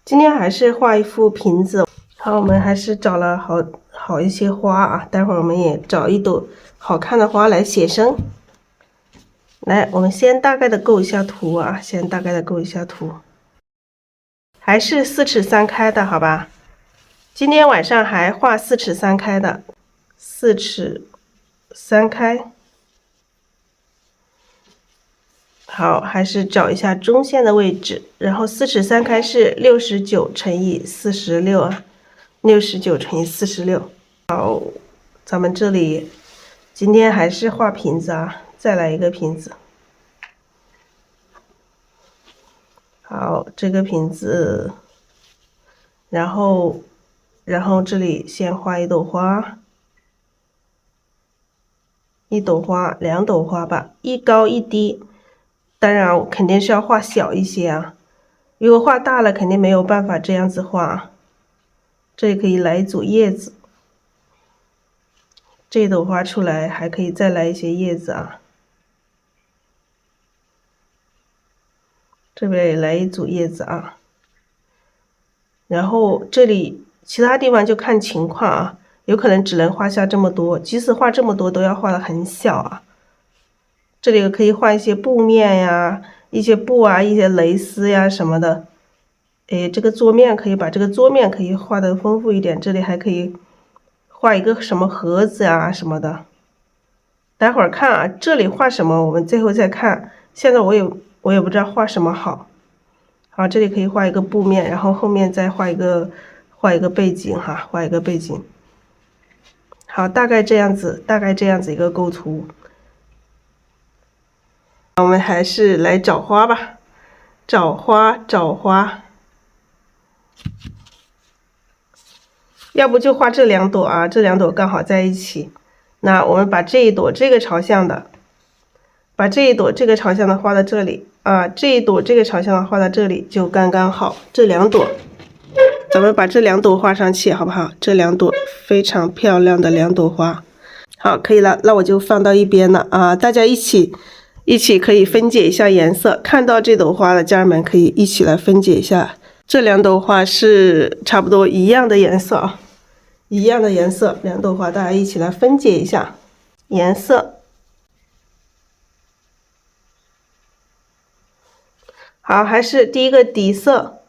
今天还是画一幅瓶子。好，我们还是找了好一些花啊，待会儿我们也找一朵好看的花来写生。来，我们先大概的构一下图啊，还是4尺3开的，好吧？今天晚上还画4尺3开的，4尺3开。好，还是找一下中线的位置，然后4尺3开是69乘以46啊，69乘以46。好，咱们这里今天还是画瓶子啊，再来一个瓶子。好，这个瓶子，然后这里先画一朵花，1朵花，2朵花吧，一高一低。当然肯定是要画小一些啊，如果画大了肯定没有办法这样子画。这里可以来一组叶子，这朵花出来还可以再来一些叶子啊。这边也来一组叶子啊。然后这里其他地方就看情况啊，有可能只能画下这么多，即使画这么多都要画得很小啊。这里可以画一些布面呀，一些布啊，一些蕾丝呀什么的。这个桌面可以把这个桌面可以画得丰富一点，这里还可以画一个什么盒子啊什么的。待会儿看啊，这里画什么我们最后再看。现在我也不知道画什么好。好，这里可以画一个布面，然后后面再画一个背景哈，画一个背景。好，大概这样子一个构图。我们还是来找花吧，找花。要不就画这2朵啊，这2朵刚好在一起。那我们把这一朵这个朝向的，把这一朵这个朝向的画到这里啊，这一朵这个朝向的画到这里就刚刚好。这2朵，咱们把这2朵画上去，好不好？这2朵非常漂亮的2朵花。好，可以了，那我就放到一边了啊。大家一起可以分解一下颜色。看到这朵花的家人们可以一起来分解一下。这2朵花是差不多一样的颜色啊，一样的颜色，2朵花大家一起来分解一下颜色。好，还是第一个底色，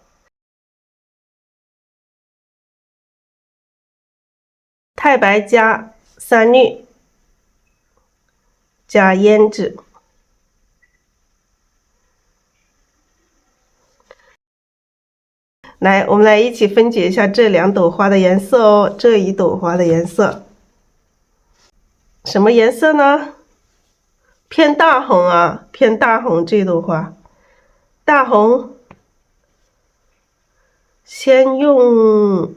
太白加3绿加胭脂。来，我们来一起分解一下这2朵花的颜色哦。这一朵花的颜色，什么颜色呢？偏大红啊，偏大红。这朵花，大红。先用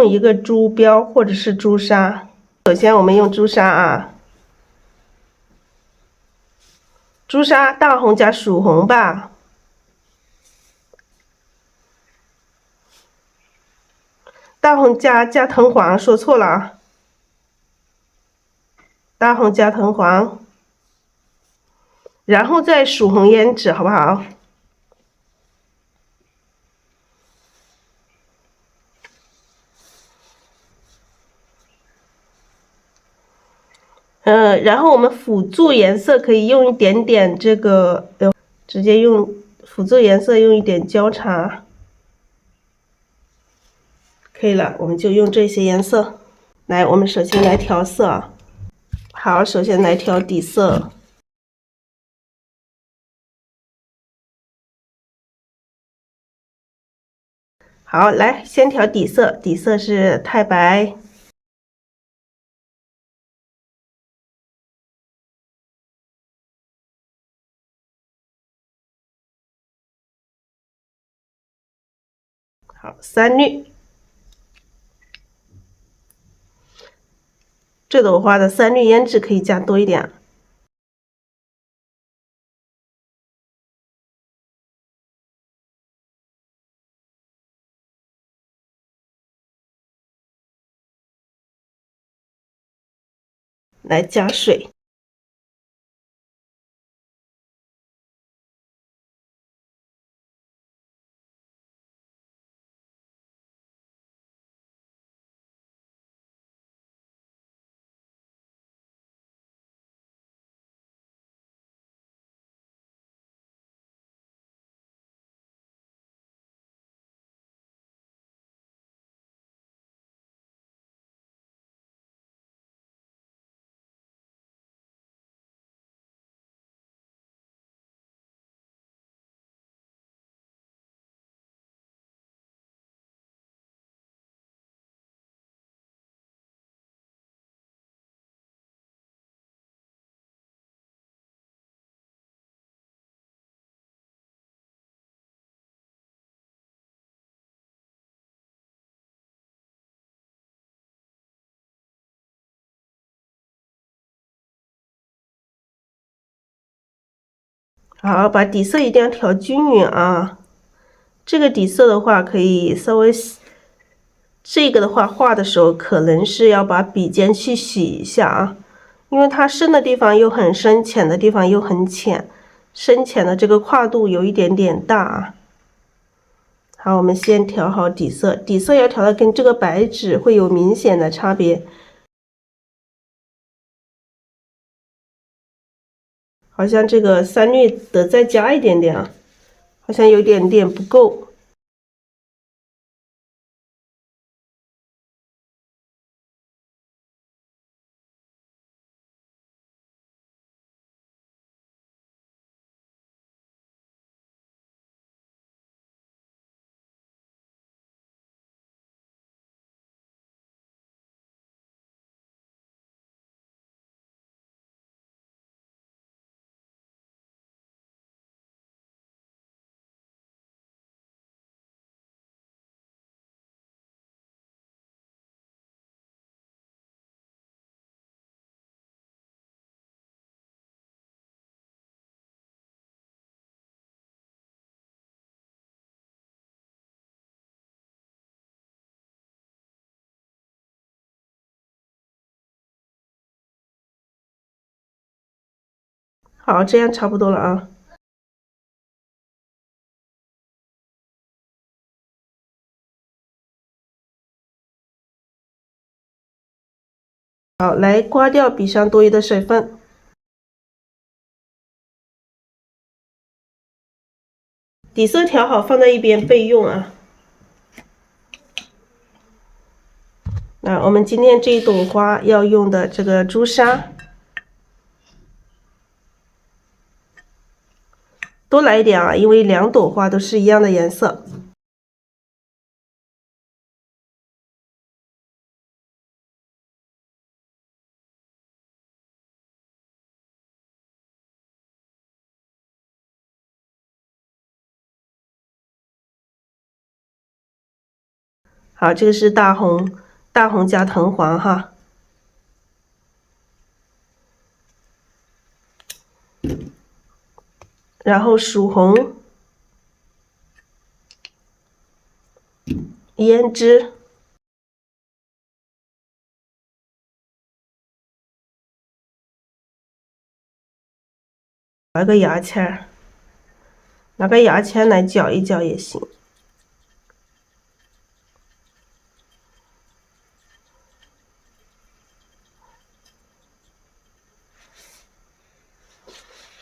一个珠标或者是朱砂。首先我们用朱砂啊，朱砂大红加曙红吧。大红加藤黄，说错了啊。大红加藤黄，然后再曙红胭脂，好不好？然后我们辅助颜色可以用一点点这个，直接用辅助颜色用一点焦茶，可以了，我们就用这些颜色。来，我们首先来调色啊。好，首先来调底色。好，来先调底色，底色是太白。好，3绿。这朵花的3绿胭脂可以加多一点。来加水。好，把底色一定要调均匀啊。这个底色的话，可以稍微，这个的话画的时候可能是要把笔尖去洗一下啊，因为它深的地方又很深，浅的地方又很浅，深浅的这个跨度有一点点大啊。好，我们先调好底色，底色要调的跟这个白纸会有明显的差别。好像这个三绿得再加一点点啊，好像有点点不够。好，这样差不多了啊。好，来刮掉笔上多余的水分。底色调好，放在一边备用啊。那我们今天这一朵花要用的这个朱砂，多来一点啊，因为两朵花都是一样的颜色。好，这个是大红，大红加藤黄哈。然后曙红、胭脂、拿个牙签，拿个牙签来搅一搅也行。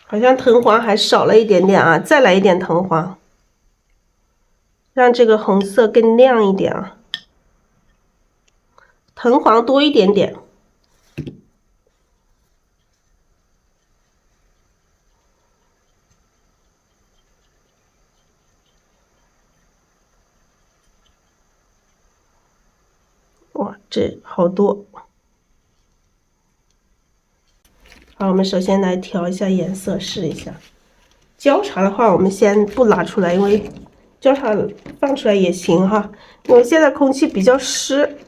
好像藤黄还少了一点点啊，再来一点藤黄，让这个红色更亮一点啊。藤黄多一点点。哇，这好多。好，我们首先来调一下颜色，试一下。焦茶的话，我们先不拿出来，因为焦茶放出来也行哈。因为现在空气比较湿，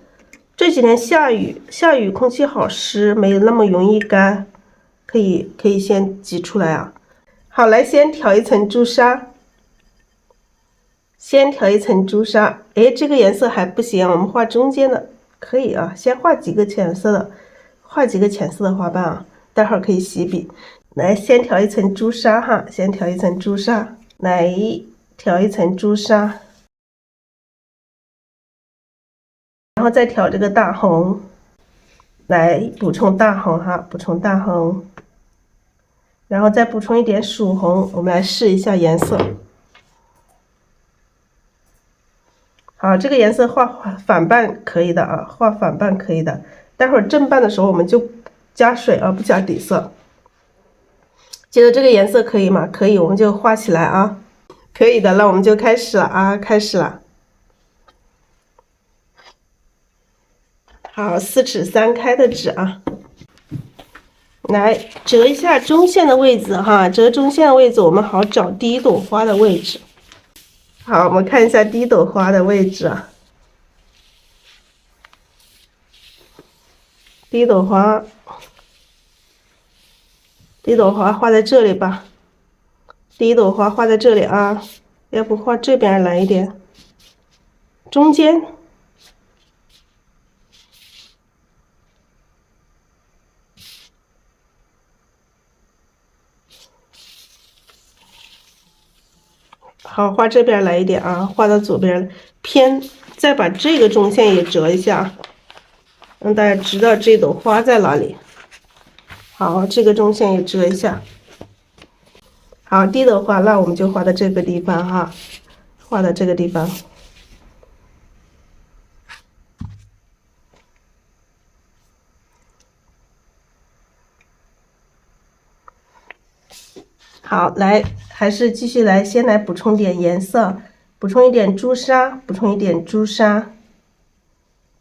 这几天下雨空气好湿，没有那么容易干，可以先挤出来啊。好，来先调一层朱砂，哎，这个颜色还不行，我们画中间的可以啊，先画几个浅色的，花瓣啊，待会儿可以洗笔。来，先调一层朱砂哈，先调一层朱砂，来调一层朱砂，然后再调这个大红，来补充大红哈，补充大红，然后再补充一点曙红，我们来试一下颜色。好，这个颜色画反半可以的啊，画反半可以的。待会儿正半的时候我们就加水啊，不加底色。觉得这个颜色可以吗？可以，我们就画起来啊。可以的，那我们就开始了啊，开始了。好，4尺3开的纸啊，来折一下中线的位置哈，折中线的位置，我们好找第一朵花的位置。好，我们看一下第一朵花的位置啊。第一朵花画在这里吧。第一朵花画在这里啊，要不画这边来一点，中间。好，画这边来一点啊，画到左边偏，再把这个中线也折一下，让大家知道这朵花在哪里。好，这个中线也折一下。好，第一朵花，那我们就画到这个地方哈，画到这个地方。好，来，还是继续来，先来补充点颜色，补充一点朱砂，补充一点朱砂，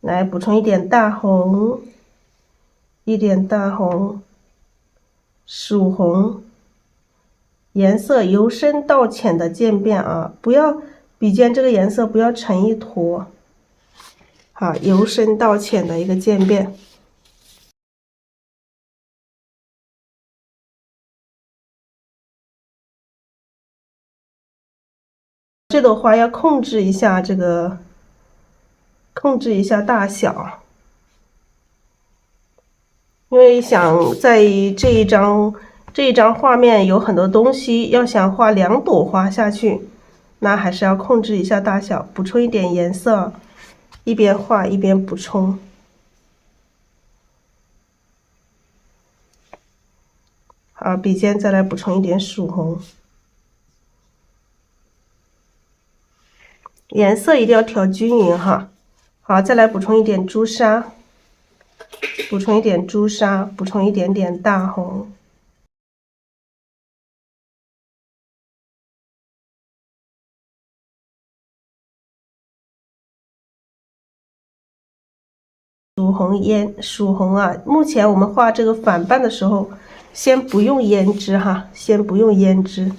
来补充一点大红，一点大红，曙红，颜色由深到浅的渐变啊，不要笔尖这个颜色不要成一坨，好，由深到浅的一个渐变。这朵花要控制一下这个，控制一下大小，因为想在这一张画面有很多东西，要想画2朵花下去，那还是要控制一下大小，补充一点颜色，一边画一边补充。好，笔尖再来补充一点曙红，颜色一定要调均匀哈。好，再来补充一点朱砂，补充一点朱砂，补充一点点大红。曙红啊，目前我们画这个反瓣的时候，先不用胭脂哈，先不用胭脂。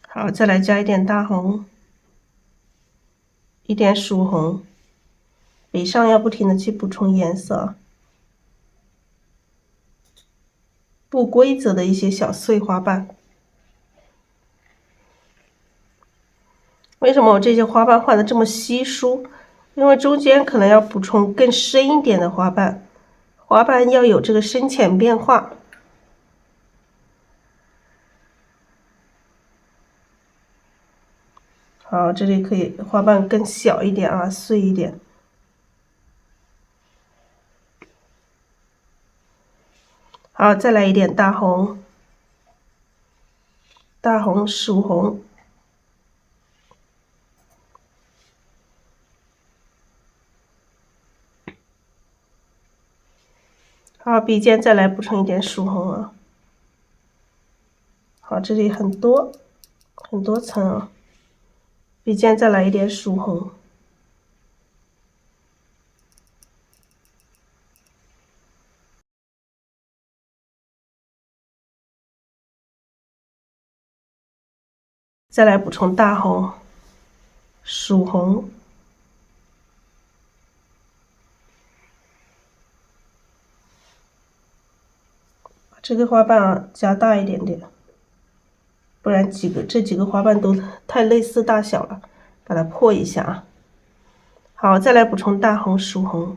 好，再来加一点大红，一点曙红，笔上要不停的去补充颜色。不规则的一些小碎花瓣。为什么我这些花瓣画的这么稀疏？因为中间可能要补充更深一点的花瓣，花瓣要有这个深浅变化。好，这里可以花瓣更小一点啊，碎一点。好，再来一点大红，大红、曙红。好，笔尖再来补充一点曙红啊。好，这里很多层啊，笔尖再来一点曙红。再来补充大红、曙红。这个花瓣啊，加大一点点，不然这几个花瓣都太类似大小了，把它破一下啊。好，再来补充大红、曙红。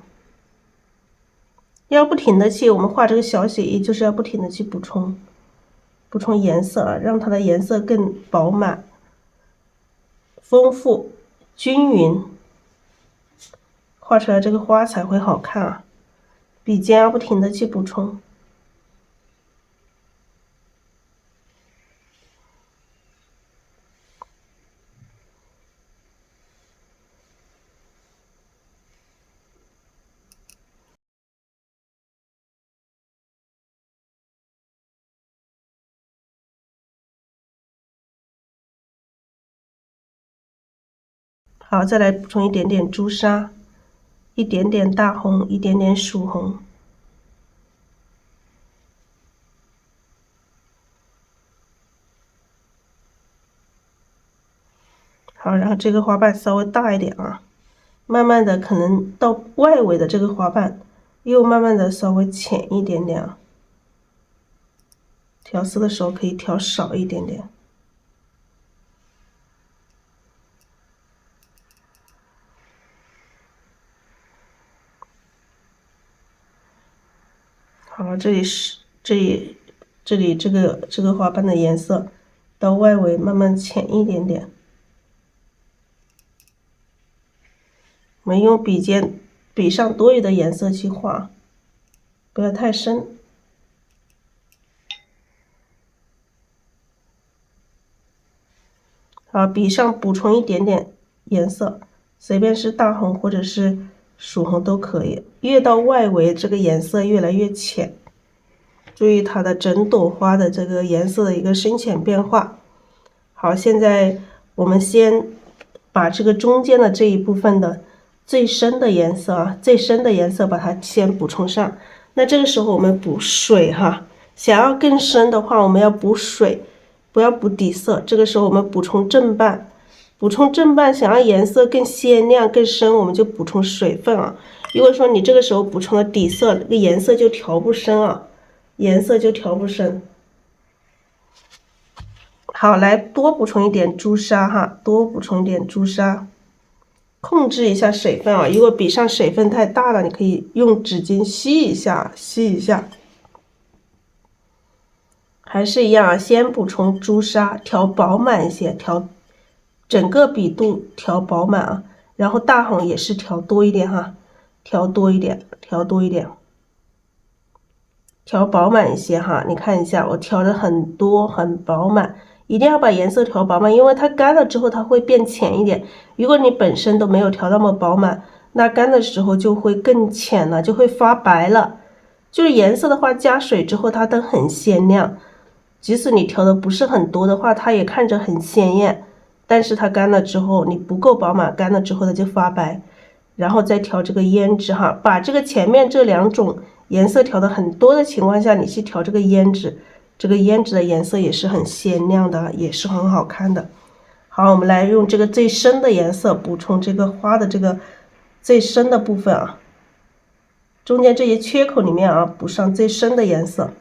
要不停的去，我们画这个小写意，就是要不停的去补充颜色啊，让它的颜色更饱满、丰富、均匀，画出来这个花才会好看啊。笔尖要不停的去补充。好，再来补充一点点朱砂，一点点大红，一点点曙红。好，然后这个花瓣稍微大一点啊，慢慢的可能到外围的这个花瓣又慢慢的稍微浅一点点啊，调色的时候可以调少一点点。好，这里是这里这个花瓣的颜色到外围慢慢浅一点点。我们用笔上多余的颜色去画，不要太深。好，笔上补充一点点颜色，随便是大红或者是曙红都可以。越到外围，这个颜色越来越浅。注意它的整朵花的这个颜色的一个深浅变化。好，现在我们先把这个中间的这一部分的最深的颜色啊，最深的颜色把它先补充上。那这个时候我们补水哈，想要更深的话，我们要补水，不要补底色。这个时候我们补充正瓣，补充正瓣，想让颜色更鲜亮更深，我们就补充水分啊。如果说你这个时候补充了底色，这个颜色就调不深啊，颜色就调不深。好，来多补充一点朱砂哈，多补充一点朱砂，控制一下水分啊。如果笔上水分太大了，你可以用纸巾吸一下，吸一下。还是一样啊，先补充朱砂，调饱满一些，调整个笔肚调饱满啊。然后大红也是调多一点哈，调多一点，调多一点，调饱满一些哈。你看一下，我调的很多，很饱满。一定要把颜色调饱满，因为它干了之后它会变浅一点。如果你本身都没有调那么饱满，那干的时候就会更浅了，就会发白了。就是颜色的话，加水之后它都很鲜亮，即使你调的不是很多的话，它也看着很鲜艳。但是它干了之后，你不够饱满，干了之后它就发白。然后再调这个胭脂哈，把这个前面这两种颜色调的很多的情况下，你去调这个胭脂。这个胭脂的颜色也是很鲜亮的，也是很好看的。好，我们来用这个最深的颜色补充这个花的这个最深的部分啊，中间这些缺口里面啊，补上最深的颜色。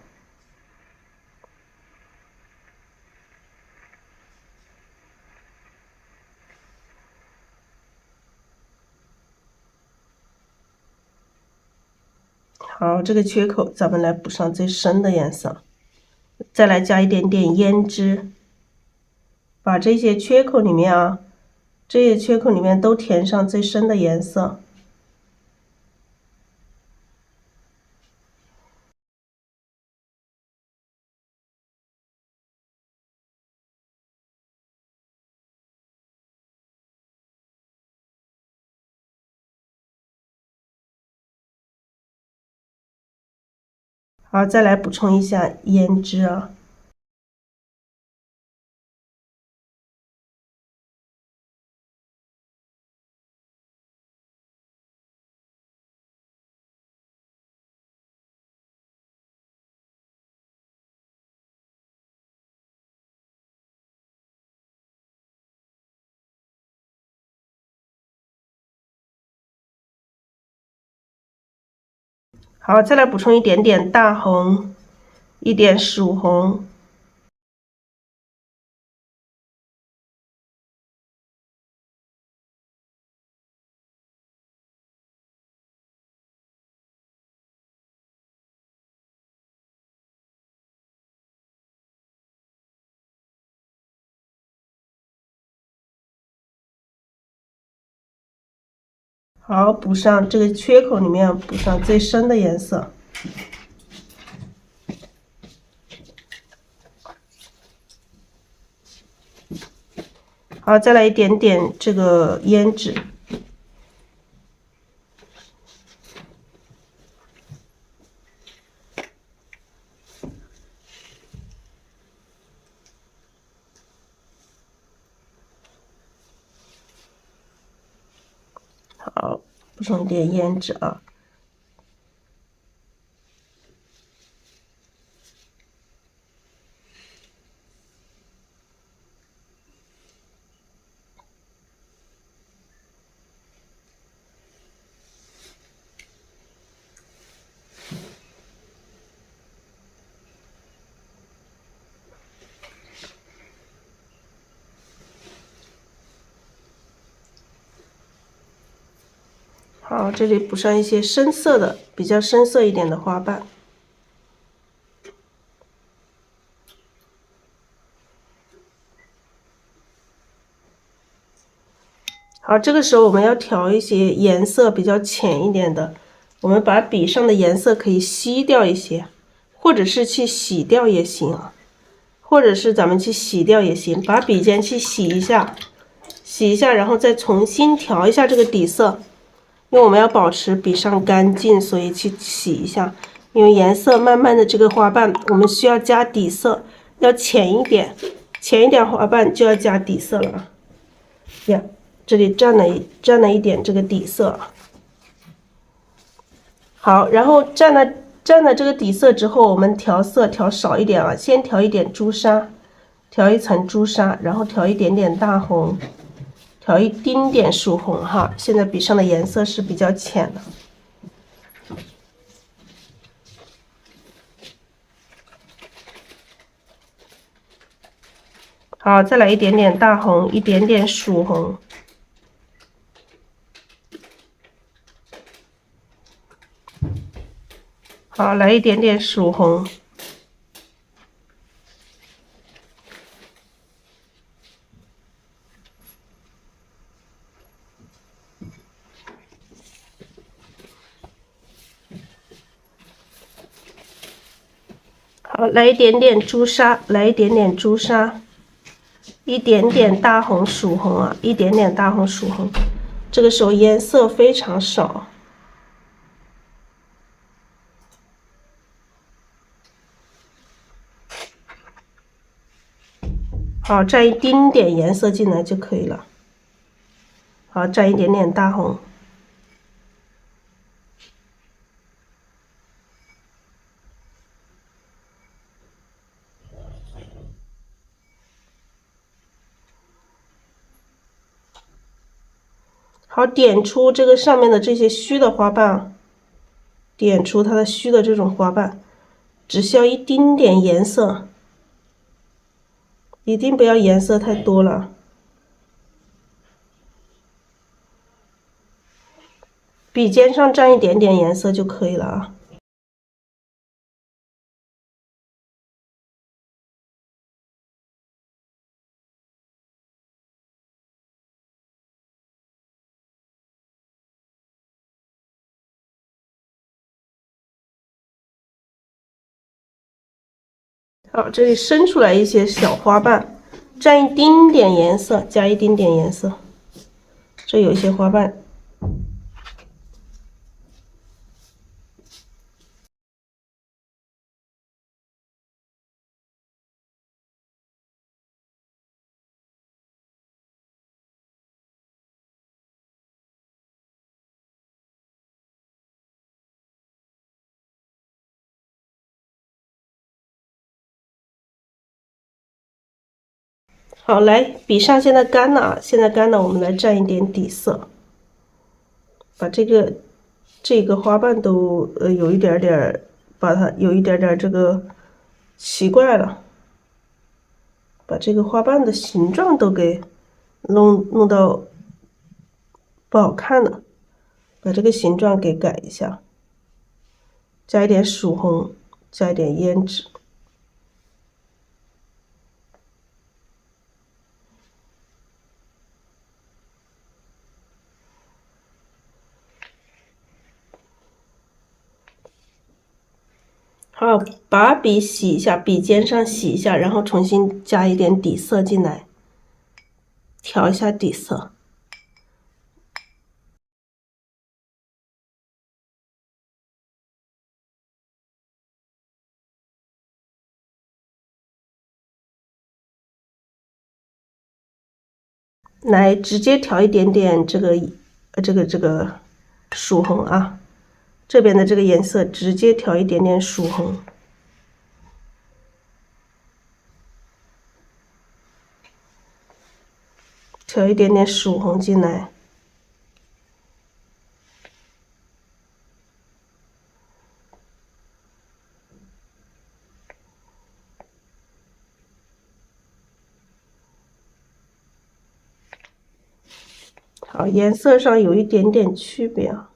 好，这个缺口咱们来补上最深的颜色，再来加一点点胭脂。把这些缺口里面啊，这些缺口里面都填上最深的颜色。好，再来补充一下胭脂啊。好，再来补充一点点大红，一点曙红。好，补上这个缺口里面补上最深的颜色。好，再来一点点这个胭脂。好，补充一点胭脂啊。好，这里补上一些深色的，比较深色一点的花瓣。好，这个时候我们要调一些颜色比较浅一点的，我们把笔上的颜色可以吸掉一些，或者是去洗掉也行啊，或者是咱们去洗掉也行，把笔尖去洗一下，然后再重新调一下这个底色，因为我们要保持笔上干净，所以去洗一下。因为颜色慢慢的这个花瓣，我们需要加底色，要浅一点，浅一点花瓣就要加底色了啊。呀，这里沾了一点这个底色。好，然后蘸了这个底色之后，我们调色调少一点啊，先调一点朱砂，调一层朱砂，然后调一点点大红，调一丁点曙红哈。现在笔上的颜色是比较浅的。好，再来一点点大红，一点点曙红。好，来一点点曙红。好，来一点点朱砂，来一点点朱砂，一点点大红曙红啊，一点点大红曙红。这个时候颜色非常少。好，蘸一丁点颜色进来就可以了。好，蘸一点点大红。好，点出这个上面的这些虚的花瓣，点出它的虚的这种花瓣，只需要一丁点颜色，一定不要颜色太多了。笔尖上沾一点点颜色就可以了啊。好，这里生出来一些小花瓣，沾一丁点颜色，加一丁点颜色。这有一些花瓣。好，来，笔上现在干了啊，现在干了，我们来蘸一点底色，把这个花瓣都有一点点，把它有一点点这个奇怪了，把这个花瓣的形状都给弄到不好看了，把这个形状给改一下，加一点曙红，加一点胭脂。好，把笔洗一下，笔尖上洗一下，然后重新加一点底色进来，调一下底色。来，直接调一点点这个曙红啊，这边的这个颜色直接调一点点曙红。调一点点曙红进来。好，颜色上有一点点区别啊。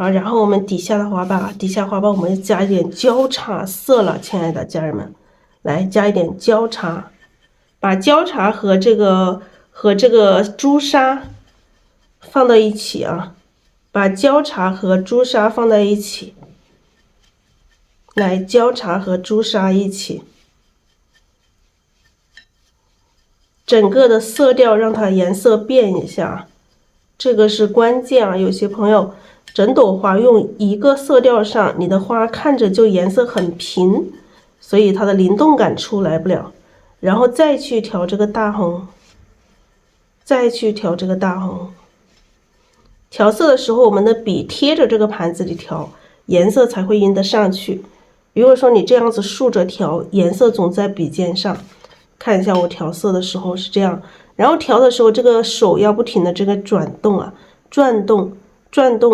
好，然后我们底下的花瓣啊，底下花瓣我们加一点交叉色了，亲爱的家人们，来加一点交叉，把交叉和这个朱砂放到一起啊，把交叉和朱砂放在一起，来交叉和朱砂一起，整个的色调让它颜色变一下，这个是关键啊，有些朋友。整朵花用一个色调上，你的花看着就颜色很平，所以它的灵动感出来不了。然后再去调这个大红，再去调这个大红。调色的时候，我们的笔贴着这个盘子里调，颜色才会印得上去。如果说你这样子竖着调，颜色总在笔尖上。看一下我调色的时候是这样，然后调的时候，这个手要不停的这个转动啊，转动，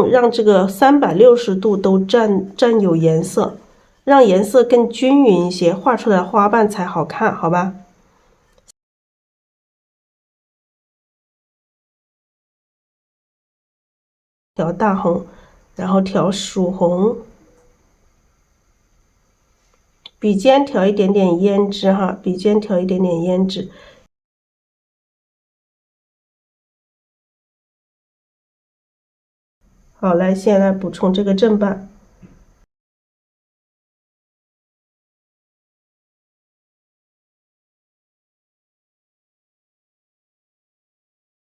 让这个360度都占有颜色，让颜色更均匀一些，画出来的花瓣才好看，好吧？调大红，然后调曙红，笔尖调一点点胭脂哈，笔尖调一点点胭脂。好，来，先来补充这个正瓣。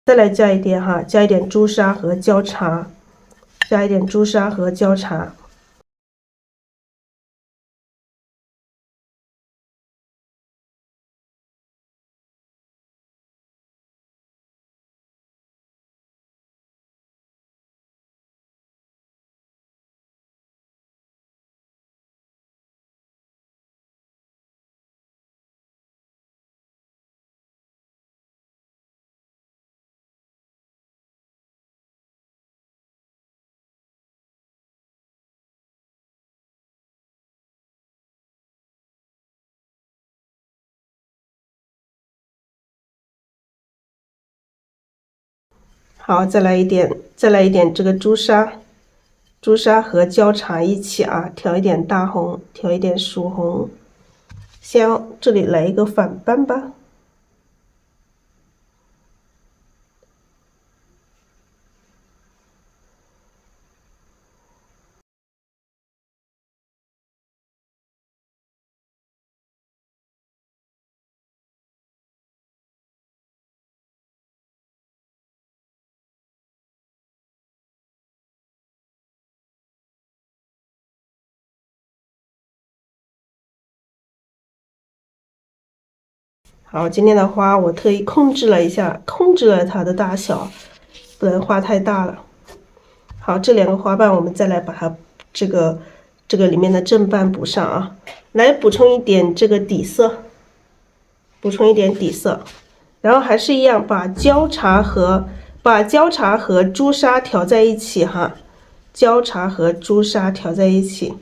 再来加一点哈，加一点朱砂和交叉，加一点朱砂和交叉。好，再来一点这个朱砂，朱砂和交叉一起啊，调一点大红，调一点曙红。先这里来一个反斑吧。好，今天的花我特意控制了一下，控制了它的大小，不能画太大了。好，这两个花瓣我们再来把它这个里面的正瓣补上啊，来补充一点这个底色，补充一点底色，然后还是一样把交叉和朱砂调在一起哈，交叉和朱砂调在一起。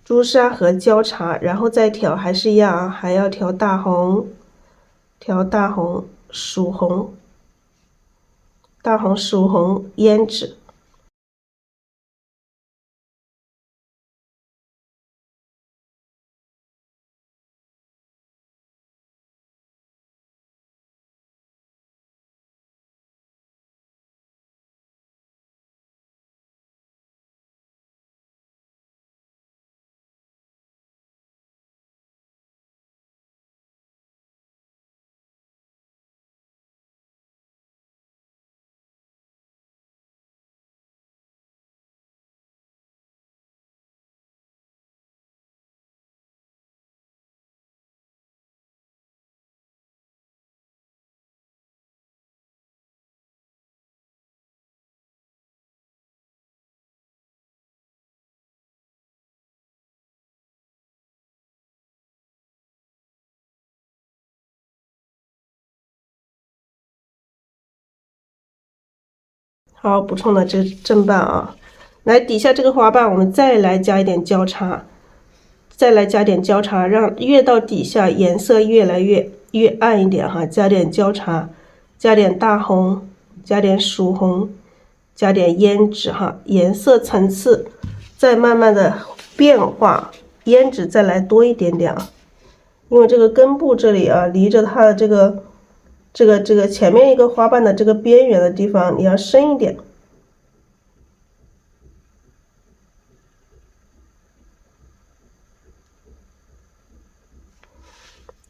朱砂和交叉，然后再调，还是一样啊，还要调大红，曙红，曙红，胭脂。好，补充了这正瓣啊，来底下这个花瓣，我们再来加一点交叉，再来加点交叉，让越到底下颜色越来越暗一点哈，加点交叉，加点大红，加点曙红，加点胭脂哈，颜色层次再慢慢的变化，胭脂再来多一点点啊，因为这个根部这里啊，离着它的这个前面一个花瓣的这个边缘的地方，你要深一点。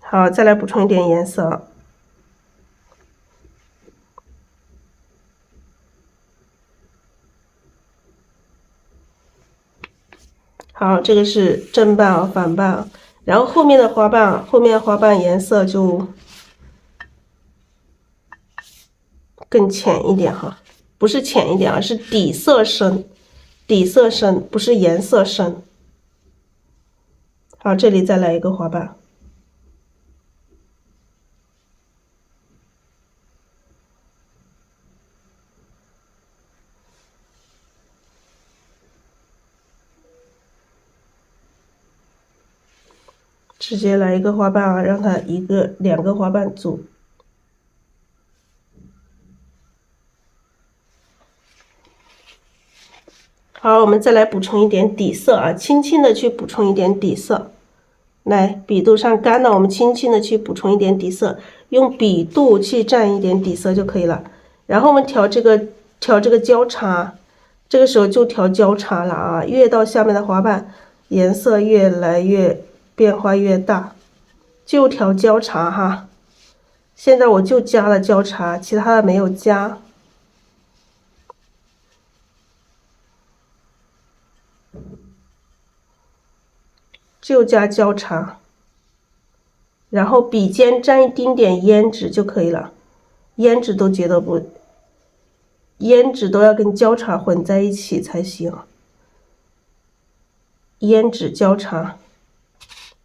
好，再来补充一点颜色。好，这个是正瓣啊，反瓣啊，然后后面的花瓣颜色就更浅一点哈，不是浅一点啊，是底色深，不是颜色深。好，这里再来一个花瓣。直接来一个花瓣啊，让它两个花瓣组。好，我们再来补充一点底色啊，轻轻的去补充一点底色。来，笔肚上干了，我们轻轻的去补充一点底色，用笔肚去蘸一点底色就可以了。然后我们调这个交叉，这个时候就调交叉了啊，越到下面的花瓣，颜色越来越变化越大，就调交叉哈。现在我就加了交叉，其他的没有加。就加交叉，然后笔尖沾一丁点胭脂就可以了，胭脂都要跟交叉混在一起才行，胭脂交叉。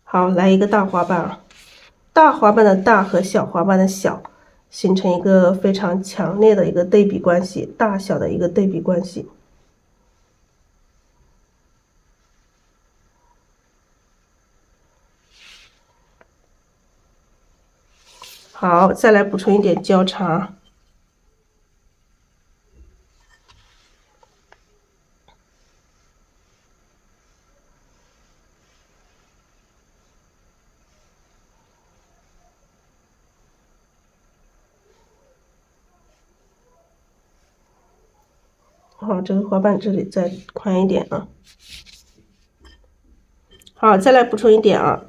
好，来一个大花瓣啊，大花瓣的大和小花瓣的小形成一个非常强烈的一个对比关系，大小的一个对比关系。好，再来补充一点交叉。好，这个花瓣这里再宽一点啊。好，再来补充一点啊，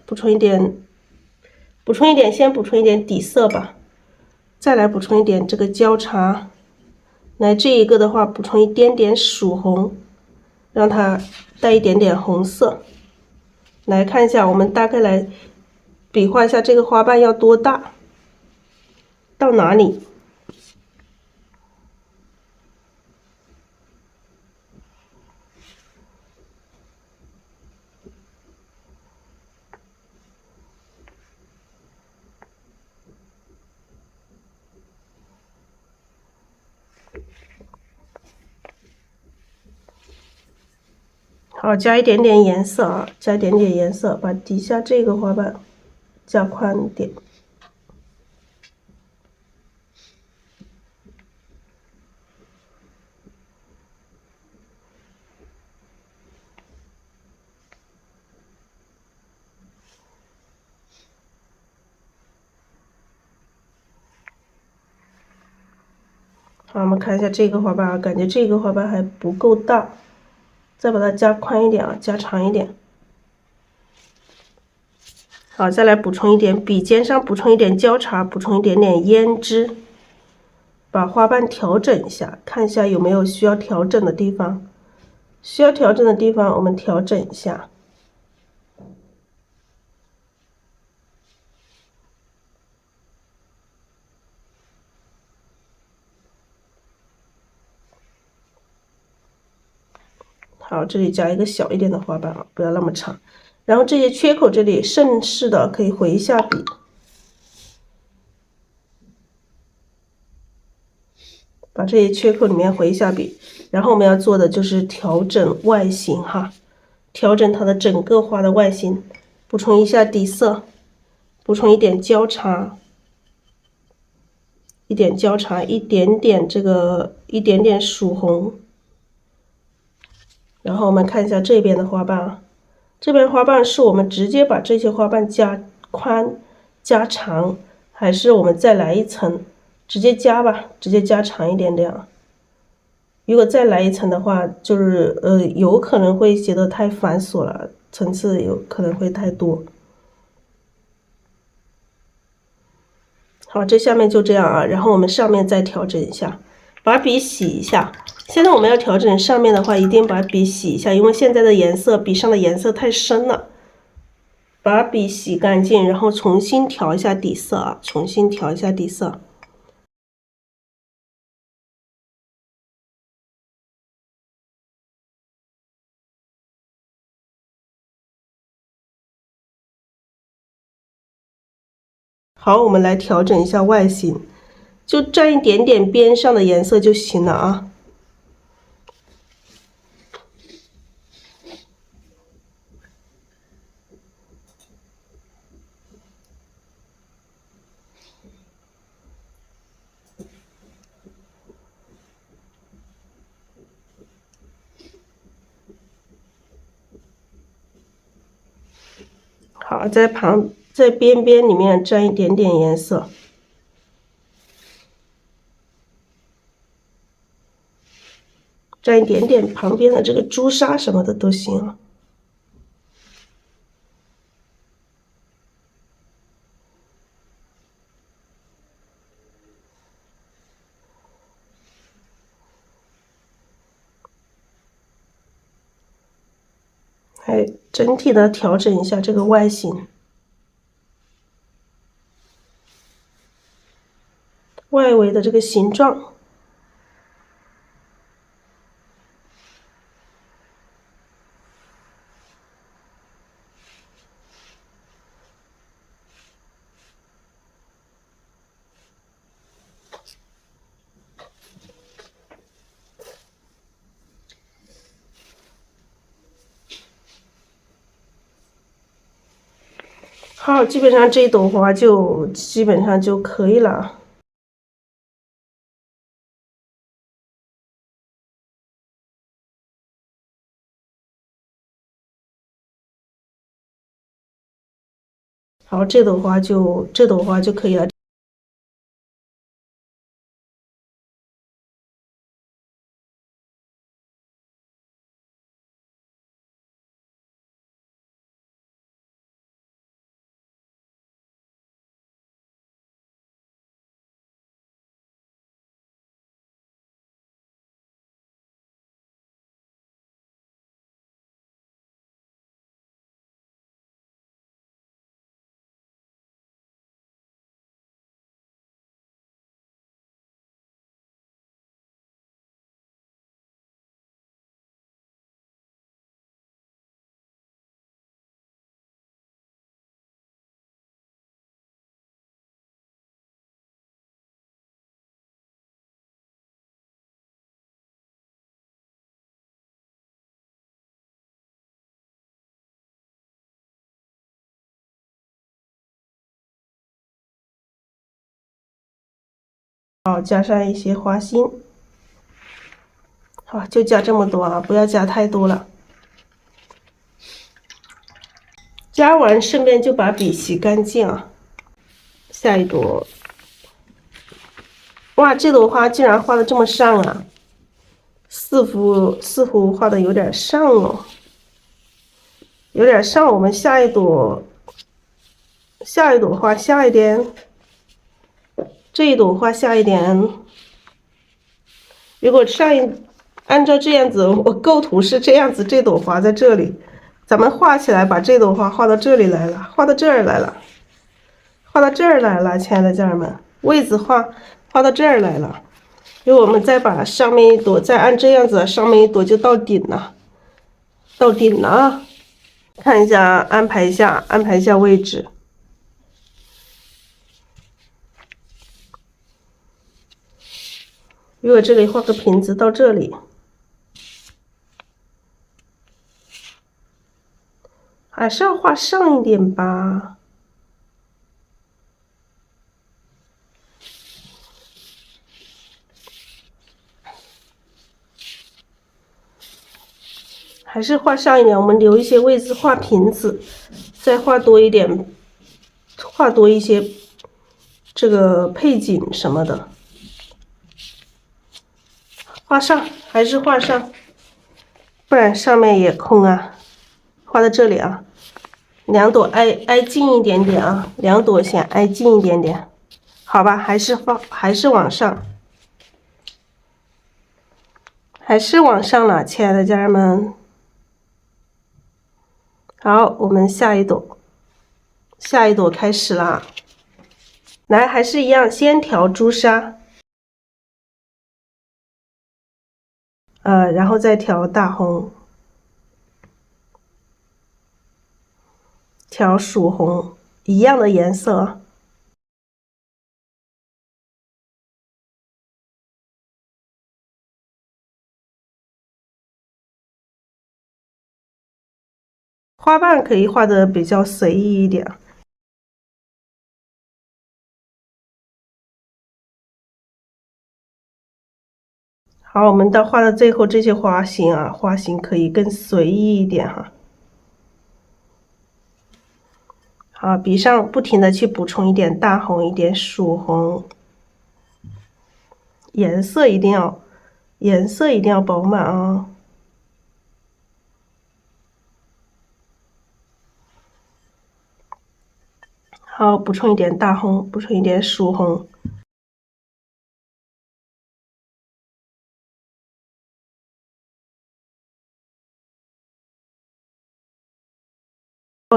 先补充一点底色吧。再来补充一点这个交叉。来，这一个的话，补充一点点曙红，让它带一点点红色。来看一下，我们大概来比划一下这个花瓣要多大，到哪里？好，加一点点颜色啊，加一点点颜色，把底下这个花瓣加宽一点。好，我们看一下这个花瓣啊，感觉这个花瓣还不够大，再把它加宽一点啊，加长一点。好，再来补充一点，笔尖上补充一点交叉，补充一点点胭脂，把花瓣调整一下，看一下有没有需要调整的地方。需要调整的地方，我们调整一下。好，这里加一个小一点的花瓣啊，不要那么长。然后这些缺口这里顺势的可以回一下笔，把这些缺口里面回一下笔。然后我们要做的就是调整外形哈，调整它的整个花的外形，补充一下底色，补充一点焦茶，一点曙红。然后我们看一下这边的花瓣，这边花瓣是我们直接把这些花瓣加宽、加长，还是我们再来一层，直接加吧，直接加长一点点。如果再来一层的话，就是有可能会写得太繁琐了，层次有可能会太多。好，这下面就这样啊，然后我们上面再调整一下，把笔洗一下。现在我们要调整上面的话，一定把笔洗一下，因为现在的颜色笔上的颜色太深了。把笔洗干净，然后重新调一下底色啊，重新调一下底色。好，我们来调整一下外形，就沾一点点边上的颜色就行了啊。好，在边边里面沾一点点颜色，沾一点点旁边的这个朱砂什么的都行啊。哎，整体的调整一下这个外形，外围的这个形状。好，基本上这一朵花就基本上就可以了。好，这朵花就可以了。好，加上一些花心。好，就加这么多啊，不要加太多了。加完顺便就把笔洗干净啊。下一朵，哇，这朵花竟然画的这么上啊！似乎画的有点上哦，有点上。我们下一朵花下一点，这一朵花下一点。如果按照这样子，我构图是这样子，这朵花在这里，咱们画起来，把这朵花画到这里来了，画到这儿来了，画到这儿来了，亲爱的家人们，位置画到这儿来了。如果我们再把上面一朵再按这样子，上面一朵就到顶了，到顶了啊！看一下，安排一下位置。如果这里画个瓶子到这里，还是要画上一点吧。还是画上一点，我们留一些位置画瓶子，再画多一点，画多一些这个配景什么的。画上，还是画上，不然上面也空啊。画在这里啊，2朵挨近一点点啊，2朵先挨近一点点，好吧？还是往上，还是往上了，亲爱的家人们。好，我们下一朵开始啦。来，还是一样，先调朱砂，然后再调大红，调曙红，一样的颜色。花瓣可以画的比较随意一点。好，我们到画到最后这些花型啊，花型可以更随意一点哈。好，笔上不停的去补充一点大红，一点曙红，颜色一定要饱满啊。好，补充一点大红，补充一点曙红。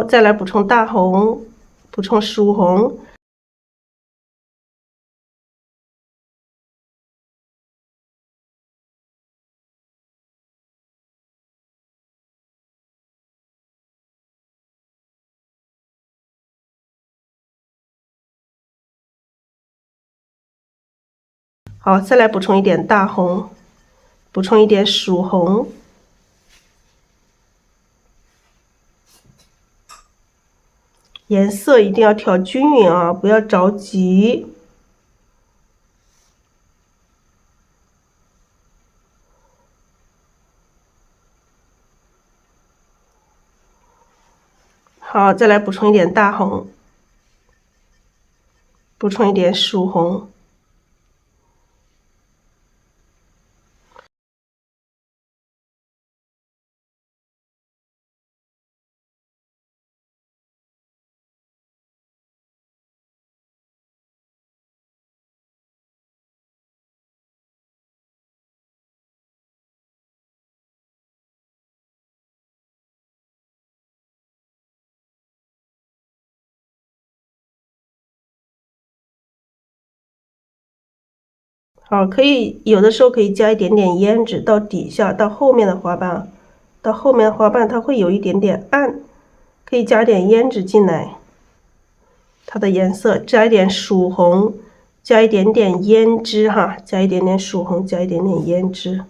再来补充大红，补充曙红。好，再来补充一点大红，补充一点曙红。颜色一定要调均匀啊，不要着急。好，再来补充一点大红，补充一点曙红。好，可以有的时候可以加一点点胭脂到底下，到后面的花瓣，它会有一点点暗，可以加点胭脂进来，它的颜色加一点曙红，加一点点胭脂哈，加一点点曙红，加一点点胭脂。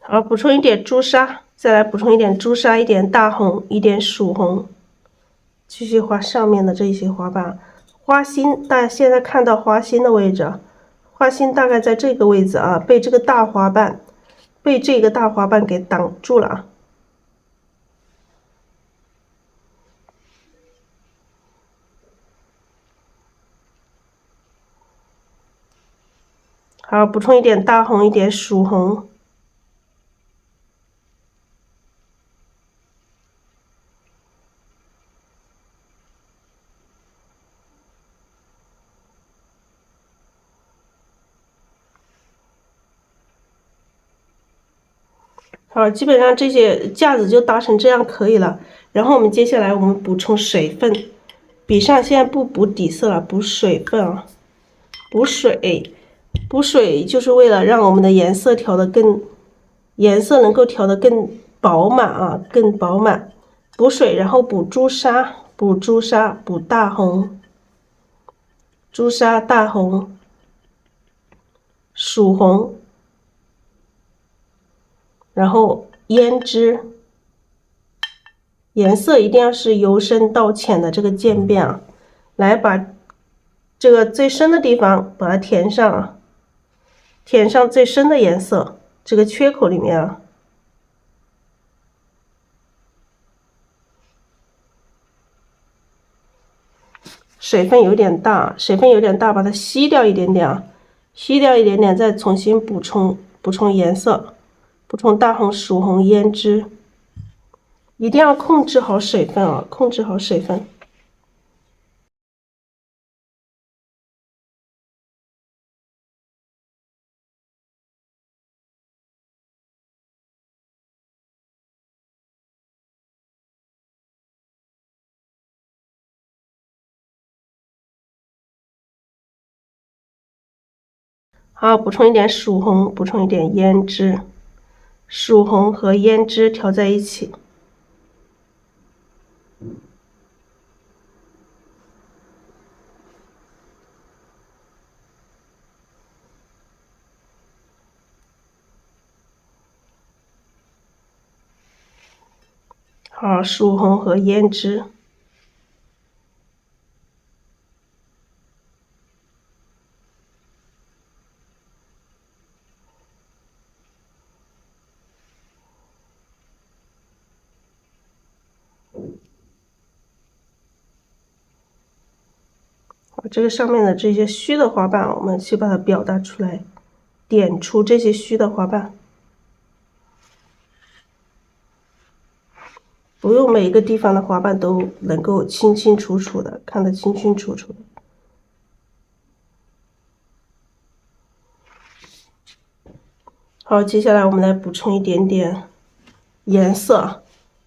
好，补充一点朱砂，再来补充一点朱砂，一点大红，一点曙红。继续画上面的这些花瓣，花心，大家现在看到花心的位置，花心大概在这个位置啊，被这个大花瓣给挡住了啊。好，补充一点大红，一点曙红。好，基本上这些架子就搭成这样可以了。然后我们接下来我们补充水分，笔上现在不补底色了，补水分啊，补水就是为了让我们的颜色调得更颜色能够调得更饱满啊，更饱满。补水，然后补朱砂，补朱砂，补大红，朱砂、大红、曙红，然后胭脂。颜色一定要是由深到浅的这个渐变啊，来把这个最深的地方把它填上啊，填上最深的颜色，这个缺口里面啊。水分有点大，把它吸掉一点点啊，吸掉一点点，再重新补充颜色，补充大红、曙红、胭脂。一定要控制好水分啊，控制好水分。好，补充一点曙红，补充一点胭脂，曙红和胭脂调在一起。好，曙红和胭脂。这个上面的这些虚的花瓣，我们去把它表达出来，点出这些虚的花瓣。不用每一个地方的花瓣都能够清清楚楚的看得清清楚楚的。好，接下来我们来补充一点点颜色，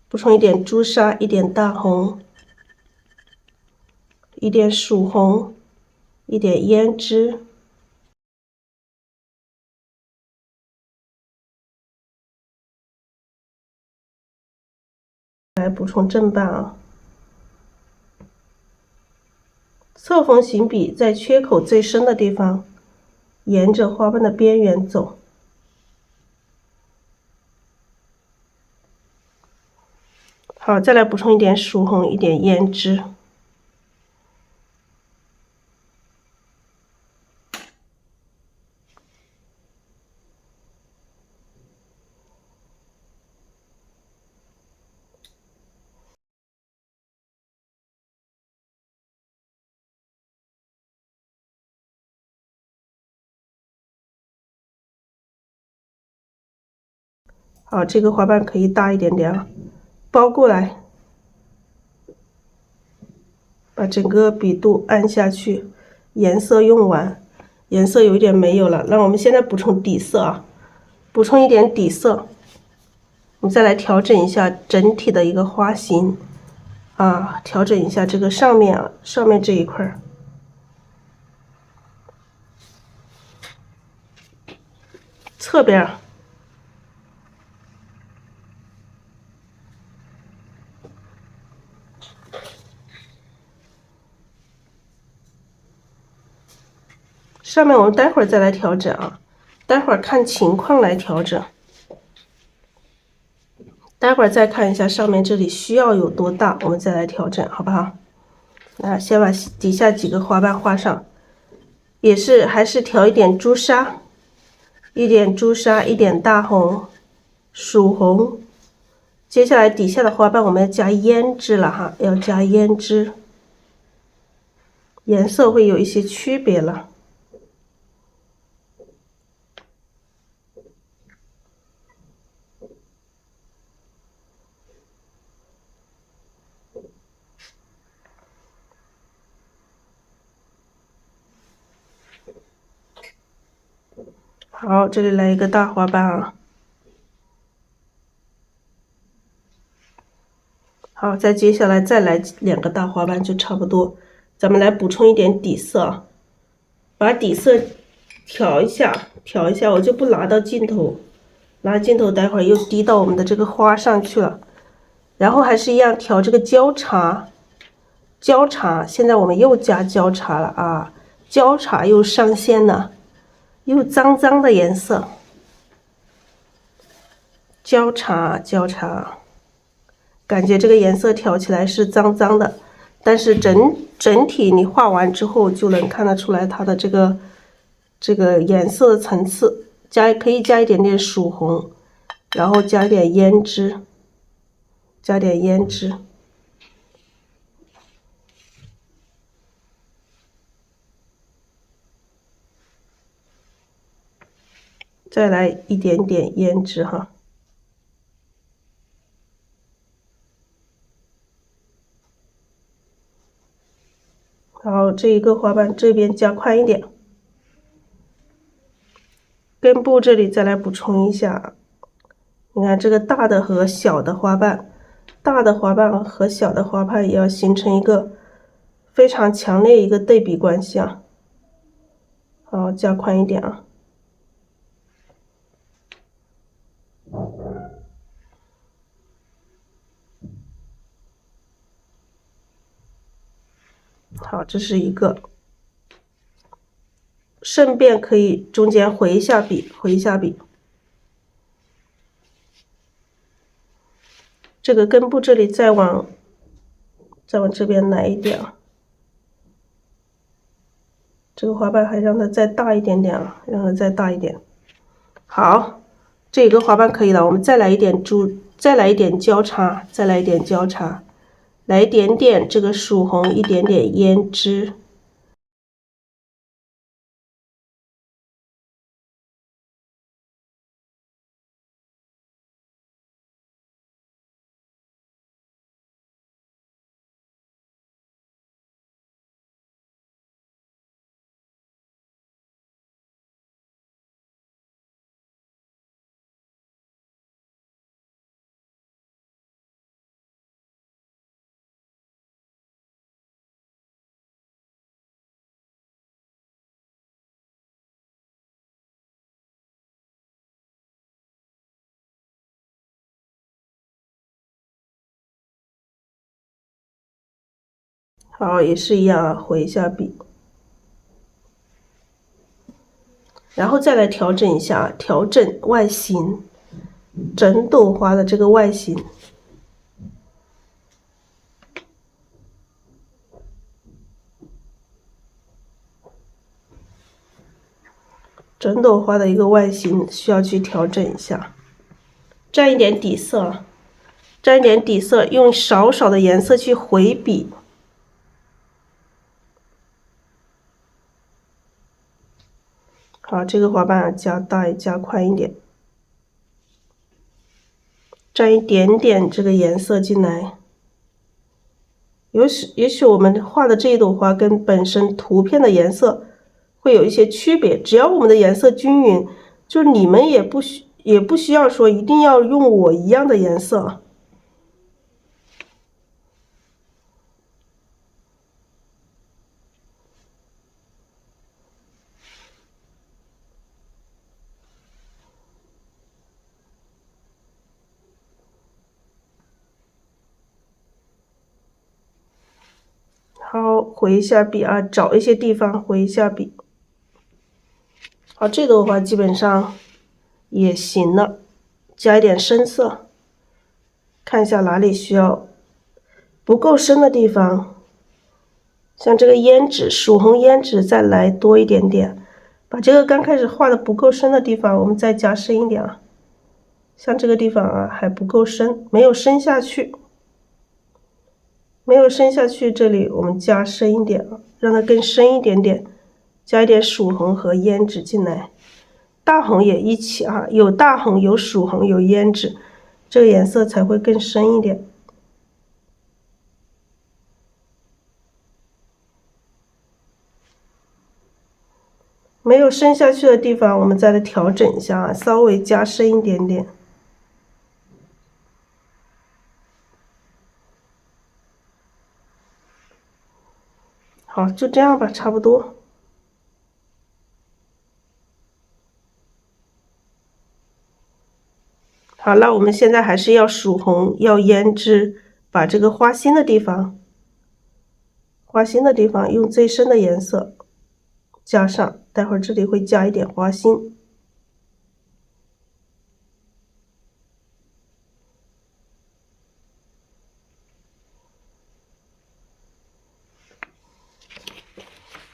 补充一点朱砂，一点大红，一点曙红，一点胭脂。来补充正瓣啊，侧锋行笔，在缺口最深的地方，沿着花瓣的边缘走。好，再来补充一点曙红，一点胭脂。好，这个花瓣可以大一点点啊，包过来，把整个笔肚按下去，颜色用完，颜色有一点没有了，那我们现在补充底色啊，补充一点底色，我们再来调整一下整体的一个花型啊，调整一下这个上面啊，上面这一块侧边。上面我们待会儿再来调整啊，待会儿看情况来调整。待会儿再看一下上面这里需要有多大，我们再来调整，好不好？那先把底下几个花瓣画上，还是调一点朱砂，一点朱砂，一点大红、曙红。接下来底下的花瓣我们要加胭脂了哈，要加胭脂，颜色会有一些区别了。好，这里来一个大花瓣啊。好，再接下来再来2个大花瓣就差不多。咱们来补充一点底色，把底色调一下，我就不拿到镜头，拿镜头待会儿又滴到我们的这个花上去了。然后还是一样调这个焦茶，焦茶现在我们又加焦茶了啊，焦茶又上线了，又脏脏的颜色。焦茶，感觉这个颜色调起来是脏脏的，但是整体你画完之后就能看得出来它的这个颜色层次，可以加一点点曙红，然后加一点胭脂，再来一点点胭脂哈。然后这一个花瓣这边加宽一点，根部这里再来补充一下，你看这个大的和小的花瓣，大的花瓣和小的花瓣也要形成一个非常强烈一个对比关系啊。好，加宽一点啊。好，这是一个，顺便可以中间回一下笔，这个根部这里再往这边来一点啊。这个花瓣还让它再大一点点啊，让它再大一点。好，这个花瓣可以了，我们再来一点焦茶，来一点点这个曙红，一点点胭脂。好，也是一样啊，回一下笔，然后再来调整一下，调整外形，整朵花的这个外形。整朵花的一个外形需要去调整一下，沾一点底色，用少少的颜色去回笔。好，这个花瓣加宽一点，沾一点点这个颜色进来。也许我们画的这一朵花跟本身图片的颜色会有一些区别，只要我们的颜色均匀，就你们也不需要说一定要用我一样的颜色。好，回一下笔啊，找一些地方回一下笔。好，这朵花基本上也行了，加一点深色，看一下哪里需要不够深的地方，像这个胭脂、曙红胭脂再来多一点点，把这个刚开始画的不够深的地方，我们再加深一点啊。像这个地方啊还不够深，没有深下去。这里我们加深一点，让它更深一点点，加一点曙红和胭脂进来，大红也一起啊，有大红，有曙红，有胭脂，这个颜色才会更深一点。没有深下去的地方，我们再来调整一下啊，稍微加深一点点。好，就这样吧，差不多。好了，我们现在还是要曙红，要胭脂，把这个花心的地方用最深的颜色加上，待会儿这里会加一点花心。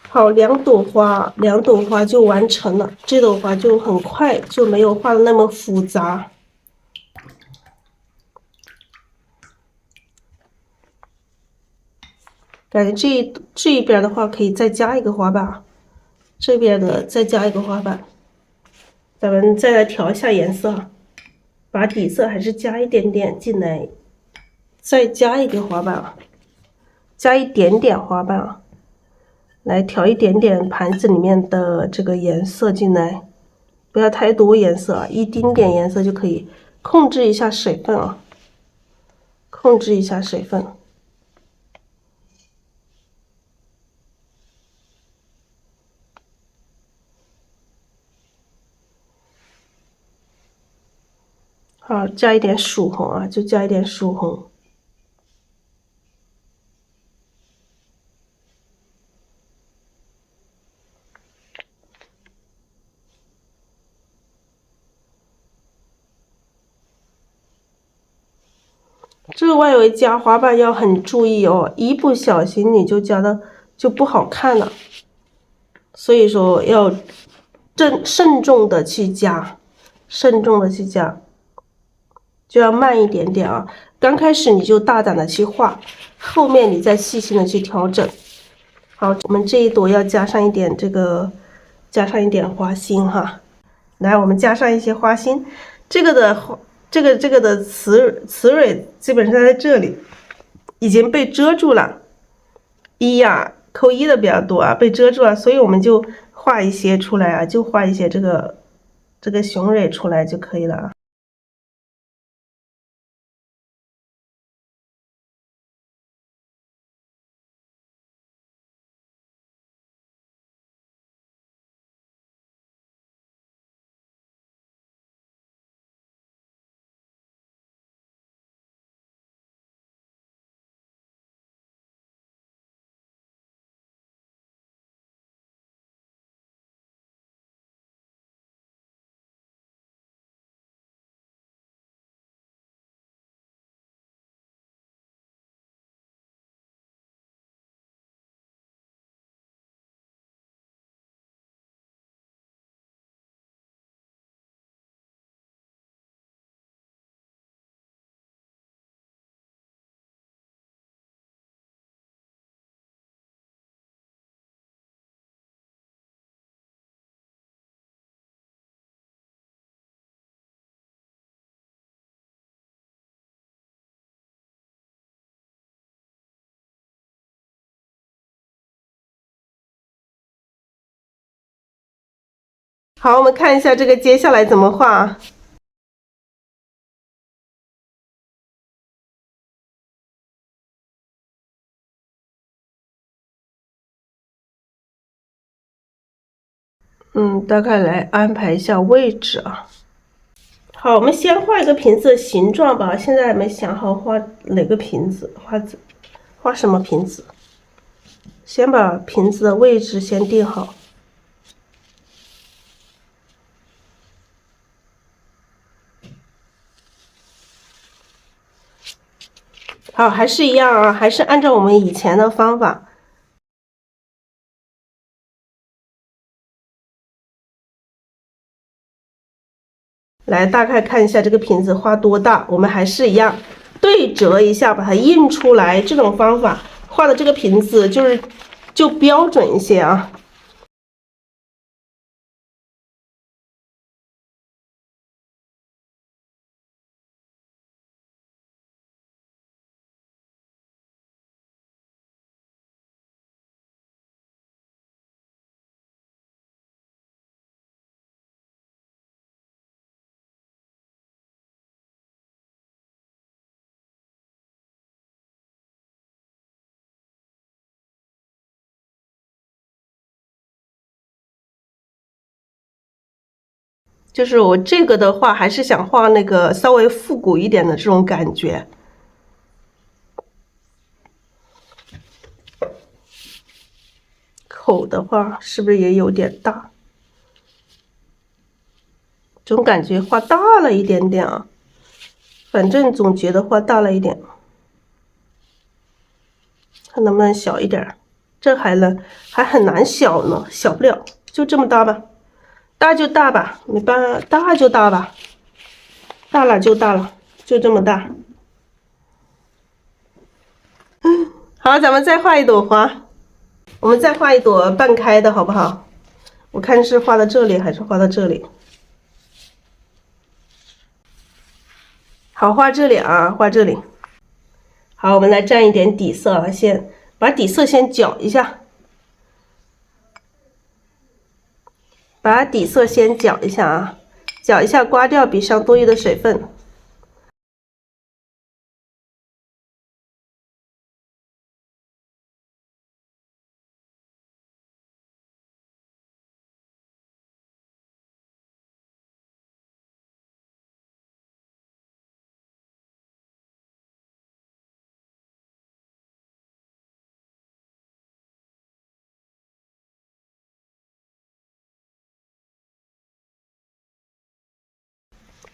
好，两朵花就完成了，这朵花就很快，就没有画的那么复杂。感觉这一边的话可以再加一个花瓣，这边的再加一个花瓣。咱们再来调一下颜色，把底色还是加一点点进来，再加一个花瓣，加一点点花瓣啊。来调一点点盘子里面的这个颜色进来，不要太多颜色啊，一丁点颜色就可以。控制一下水分啊，控制一下水分。好，加一点曙红啊，就加一点曙红。这个外围加花瓣要很注意哦，一不小心你就加的就不好看了，所以说要慎重的去加，慎重的去加，就要慢一点点啊。刚开始你就大胆的去画，后面你再细心的去调整。好，我们这一朵要加上一点加上一点花心哈。来，我们加上一些花心，这个的雌蕊基本上在这里已经被遮住了，扣一的比较多啊，被遮住了，所以我们就画一些出来啊，就画一些这个雄蕊出来就可以了啊。好，我们看一下这个接下来怎么画。大概来安排一下位置啊。好，我们先画一个瓶子的形状吧。现在还没想好画哪个瓶子，画什么瓶子？先把瓶子的位置先定好。好，还是一样啊，还是按照我们以前的方法。来，大概看一下这个瓶子画多大，我们还是一样对折一下，把它印出来。这种方法画的这个瓶子就标准一些啊。就是我这个的话，还是想画那个稍微复古一点的这种感觉。口的话，是不是也有点大？总感觉画大了一点点啊，反正总觉得画大了一点，看能不能小一点。这还很难小呢，小不了，就这么大吧，大就大吧，没办法，大就大吧，大了就大了，就这么大。好，咱们再画一朵花，我们再画一朵半开的好不好？我看是画到这里还是画到这里？好，画这里啊，画这里。好，我们来蘸一点底色啊，先把底色先搅一下，把底色先搅一下啊，搅一下，刮掉笔上多余的水分。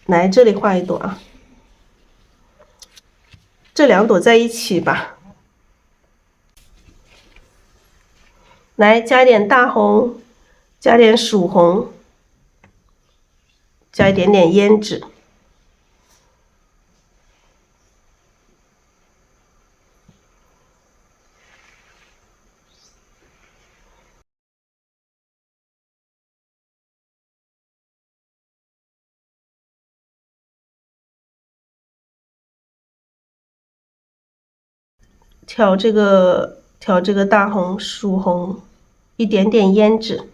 来这里画一朵啊，这两朵在一起吧。来加点大红，加点曙红，加一点点胭脂。调这个大红、曙红，一点点胭脂。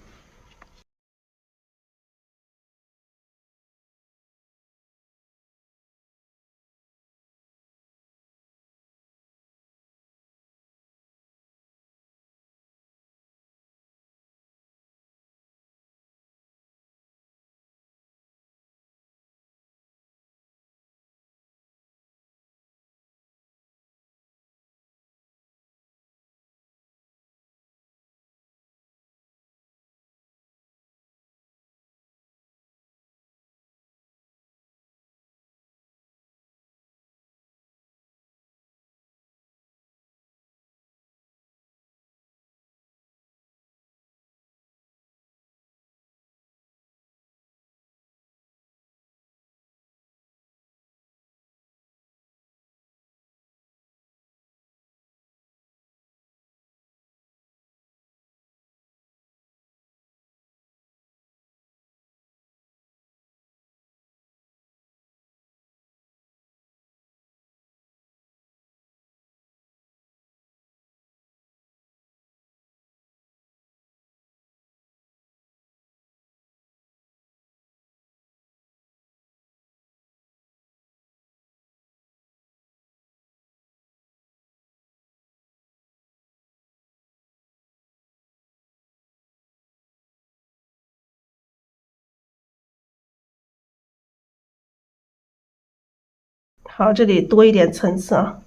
好，这里多一点层次啊。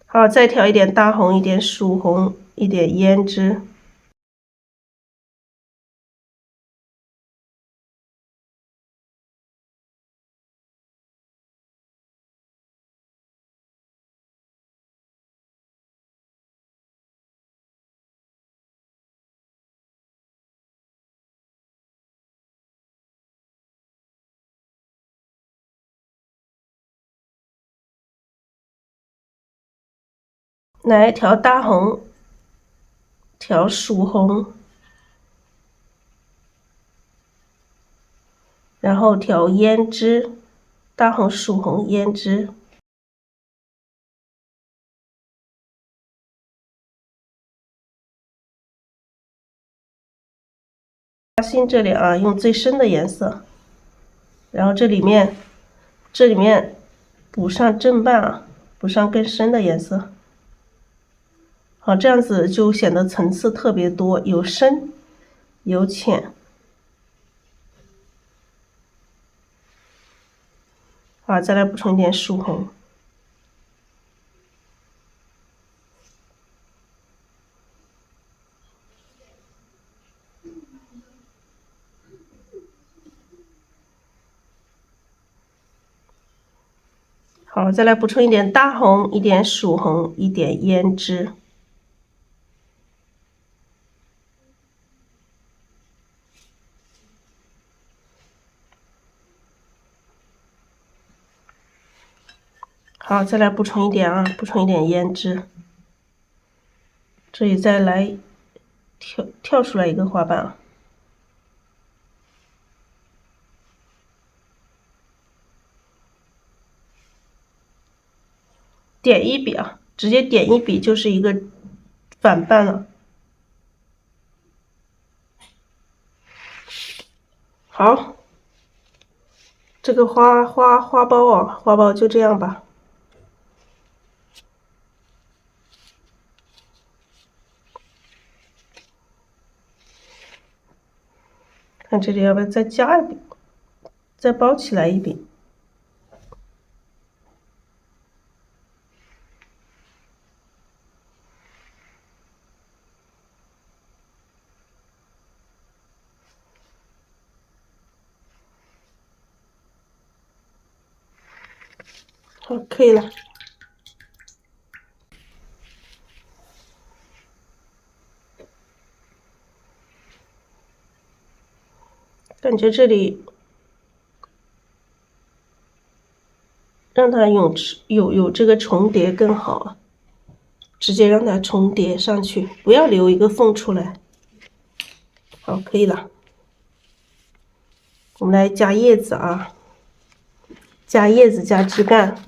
好，再调一点大红，一点曙红，一点胭脂。来调大红，调曙红，然后调胭脂，大红、曙红、胭脂。花心这里啊，用最深的颜色，然后这里面补上正半啊，补上更深的颜色。好，这样子就显得层次特别多，有深由浅。好，再来补充一点曙红。好，再来补充一点大红，一点曙红，一点胭脂。好，再来补充一点啊，补充一点胭脂。这里再来跳出来一个花瓣啊。点一笔啊，直接点一笔就是一个反瓣了。好，这个花苞啊，花苞就这样吧。看这里要不要再加一笔，再包起来一笔。好，可以了。感觉这里让它有这个重叠更好，直接让它重叠上去，不要留一个缝出来。好，可以了。我们来加叶子啊，加叶子加枝干。